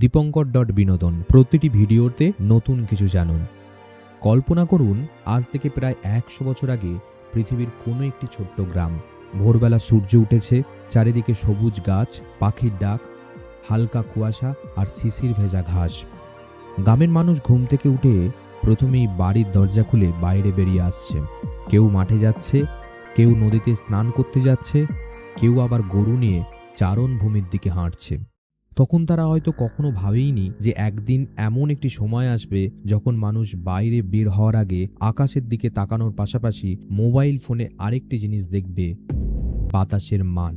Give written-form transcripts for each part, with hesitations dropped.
দীপঙ্কর.বিনোদন। প্রতিটি ভিডিওতে নতুন কিছু জানুন। কল্পনা করুন, আজ থেকে প্রায় ১০০ বছর আগে পৃথিবীর কোনো একটি ছোট্ট গ্রাম। ভোরবেলা সূর্য উঠেছে, চারিদিকে সবুজ গাছ, পাখির ডাক, হালকা কুয়াশা আর শিশির ভেজা ঘাস। গ্রামের মানুষ ঘুম থেকে উঠে প্রথমেই বাড়ির দরজা খুলে বাইরে বেরিয়ে আসছে। কেউ মাঠে যাচ্ছে, কেউ নদীতে স্নান করতে যাচ্ছে, কেউ আবার গরু নিয়ে চারণ ভূমির দিকে হাঁটছে। তখন তারা হয়তো কখনো ভাবেইনি যে একদিন এমন একটি সময় আসবে যখন মানুষ বাইরে বের হওয়ার আগে আকাশের দিকে তাকানোর পাশাপাশি মোবাইল ফোনে আরেকটি জিনিস দেখবে, বাতাসের মান।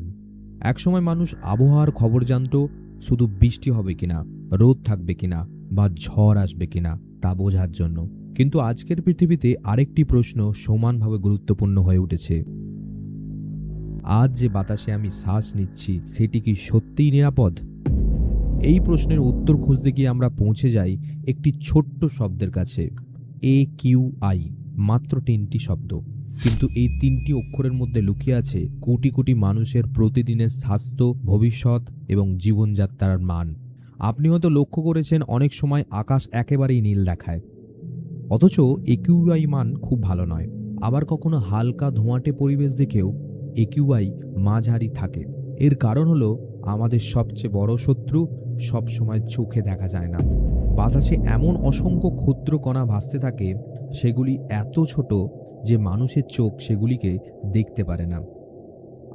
একসময় মানুষ আবহাওয়ার খবর জানতো শুধু বৃষ্টি হবে কিনা, রোদ থাকবে কিনা বা ঝড় আসবে কিনা তা বোঝার জন্য। কিন্তু আজকের পৃথিবীতে আরেকটি প্রশ্ন সমানভাবে গুরুত্বপূর্ণ হয়ে উঠেছে। আজ যে বাতাসে আমি শ্বাস নিচ্ছি সেটি কি সত্যিই নিরাপদ? এই প্রশ্নের উত্তর খুঁজতে গিয়ে আমরা পৌঁছে যাই একটি ছোট্ট শব্দের কাছে, AQI। মাত্র ৩টি শব্দ, কিন্তু এই ৩টি অক্ষরের মধ্যে লুকিয়ে আছে কোটি কোটি মানুষের প্রতিদিনের স্বাস্থ্য, ভবিষ্যৎ এবং জীবনযাত্রার মান। আপনি হয়তো লক্ষ্য করেছেন, অনেক সময় আকাশ একেবারেই নীল দেখায়, অথচ AQI মান খুব ভালো নয়। আবার কখনো হালকা ধোঁয়াটে পরিবেশ দেখেও AQI মাঝারি থাকে। এর কারণ হলো আমাদের সবচেয়ে বড় শত্রু সবসময় চোখে দেখা যায় না। বাতাসে এমন অসংখ্য ক্ষুদ্র কণা ভাসতে থাকে, সেগুলি এত ছোট যে মানুষের চোখ সেগুলিকে দেখতে পারে না।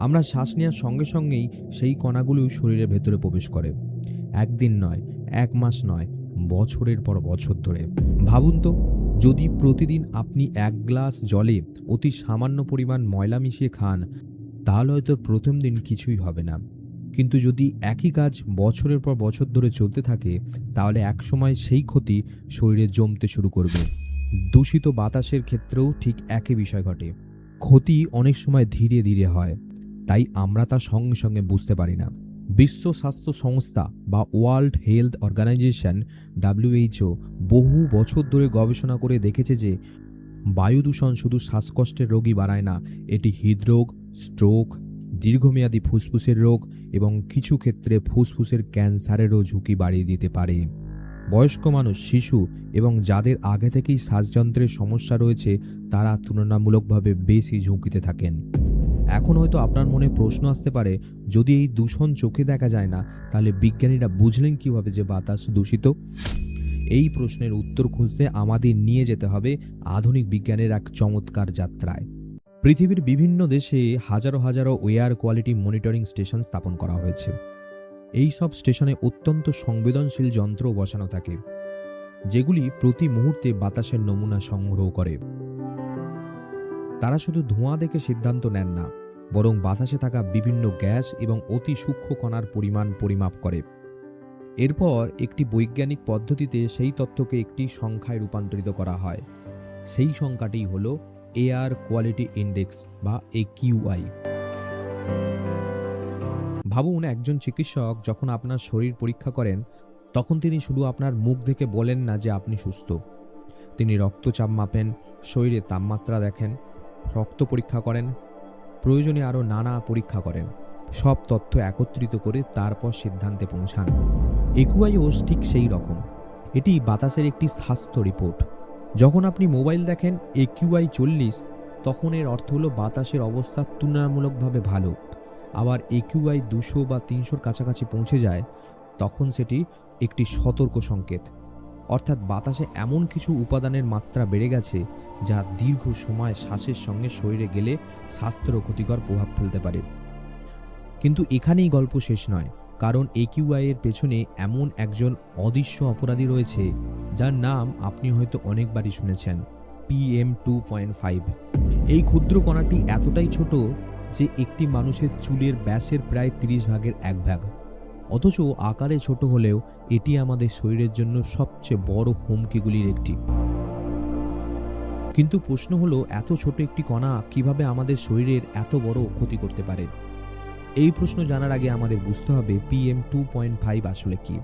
আমরা শ্বাস নেওয়ার সঙ্গে সঙ্গেই সেই কণাগুলো শরীরের ভেতরে প্রবেশ করে। একদিন নয়, ১ মাস নয়, বছরের পর বছর ধরে। ভাবুন তো, যদি প্রতিদিন আপনি ১ গ্লাস জলে অতি সামান্য পরিমাণ ময়লা মিশিয়ে খান, তাহলে হয়তো প্রথম দিন কিছুই হবে না। কিন্তু যদি একই কাজ বছরের পর বছর ধরে চলতে থাকে, তাহলে একসময় সেই ক্ষতি শরীরে জমতে শুরু করবে। দূষিত বাতাসের ক্ষেত্রেও ঠিক একই বিষয় ঘটে। ক্ষতি অনেক সময় ধীরে ধীরে হয়, তাই আমরা তা সঙ্গে সঙ্গে বুঝতে পারি না। বিশ্ব স্বাস্থ্য সংস্থা বা ওয়ার্ল্ড হেলথ অর্গানাইজেশন WHO বহু বছর ধরে গবেষণা করে দেখেছে যে বায়ু দূষণ শুধু শ্বাসকষ্টের রোগই বাড়ায় না, এটি হৃদরোগ, স্ট্রোক, দীর্ঘমেয়াদী ফুসফুসের রোগ এবং কিছু ক্ষেত্রে ফুসফুসের ক্যান্সারেরও ঝুঁকি বাড়িয়ে দিতে পারে। বয়স্ক মানুষ, শিশু এবং যাদের আগে থেকেই শ্বাসযন্ত্রের সমস্যা রয়েছে, তারা তুলনামূলকভাবে বেশি ঝুঁকিতে থাকেন। এখন হয়তো আপনার মনে প্রশ্ন আসতে পারে, যদি এই দূষণ চোখে দেখা যায় না, তাহলে বিজ্ঞানীরা বুঝলেন কিভাবে যে বাতাস দূষিত? এই প্রশ্নের উত্তর খুঁজতে আমাদের নিয়ে যেতে হবে আধুনিক বিজ্ঞানের এক চমৎকার যাত্রায়। পৃথিবীর বিভিন্ন দেশে হাজারো হাজারো এয়ার কোয়ালিটি মনিটরিং স্টেশন স্থাপন করা হয়েছে। এই সব স্টেশনে অত্যন্ত সংবেদনশীল যন্ত্র বসানো থাকে, যেগুলি প্রতি মুহূর্তে বাতাসের নমুনা সংগ্রহ করে। তারা শুধু ধোঁয়া দেখে সিদ্ধান্ত নেন না, বরং বাতাসে থাকা বিভিন্ন গ্যাস এবং অতি সূক্ষ্ম কণার পরিমাণ পরিমাপ করে। এরপর একটি বৈজ্ঞানিক পদ্ধতিতে সেই তথ্যকে একটি সংখ্যায় রূপান্তরিত করা হয়। সেই সংখ্যাটি হলো এয়ার কোয়ালিটি ইন্ডেক্স বা AQI। ভাবুন, একজন চিকিৎসক যখন আপনার শরীর পরীক্ষা করেন, তখন তিনি শুধু আপনার মুখ দেখে বলেন না যে আপনি সুস্থ। তিনি রক্তচাপ মাপেন, শরীরে তাপমাত্রা দেখেন, রক্ত পরীক্ষা করেন, প্রয়োজনে আরও নানা পরীক্ষা করেন। সব তথ্য একত্রিত করে তারপর সিদ্ধান্তে পৌঁছান। AQIও ঠিক সেই রকম। এটি বাতাসের একটি স্বাস্থ্য রিপোর্ট। যখন আপনি মোবাইল দেখেন AQI 40, তখন এর অর্থ হলো বাতাসের অবস্থা তুলনামূলকভাবে ভালো। আবার AQI 200 বা 300-র কাছাকাছি পৌঁছে যায়, তখন সেটি একটি সতর্ক সংকেত। অর্থাৎ বাতাসে এমন কিছু উপাদানের মাত্রা বেড়ে গেছে যা দীর্ঘ সময় শ্বাসের সঙ্গে শরীরে গেলে স্বাস্থ্যের ক্ষতিকর প্রভাব ফেলতে পারে। কিন্তু এখানেই গল্প শেষ নয়, কারণ AQI এর পেছনে এমন একজন অদৃশ্য অপরাধী রয়েছে, যার নাম আপনি হয়তো অনেকবারই শুনেছেন, PM2.5। এই ক্ষুদ্র কণাটি এতটাই ছোট যে একটি মানুষের চুলের ব্যাসের প্রায় 30 ভাগের 1 ভাগ। অথচ আকারে ছোট হলেও এটি আমাদের শরীরের জন্য সবচেয়ে বড় হুমকিগুলির একটি। কিন্তু প্রশ্ন হলো, এত ছোট একটি কণা কিভাবে আমাদের শরীরের এত বড় ক্ষতি করতে পারে? এই প্রশ্ন জানার আগে আমাদের বুঝতে হবে PM2.5 আসলে কি,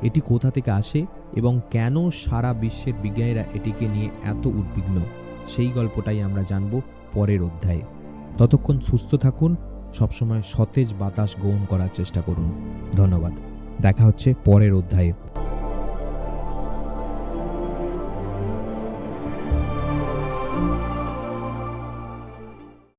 এটি কোথা থেকে আসে এবং কেন সারা বিশ্বের বিজ্ঞানীরা এটিকে নিয়ে এত উদ্বিগ্ন। সেই গল্পটাই আমরা জানব পরের অধ্যায়ে। ততক্ষণ সুস্থ থাকুন, সবসময় সতেজ বাতাস গ্রহণ করার চেষ্টা করুন। ধন্যবাদ। দেখা হচ্ছে পরের অধ্যায়ে।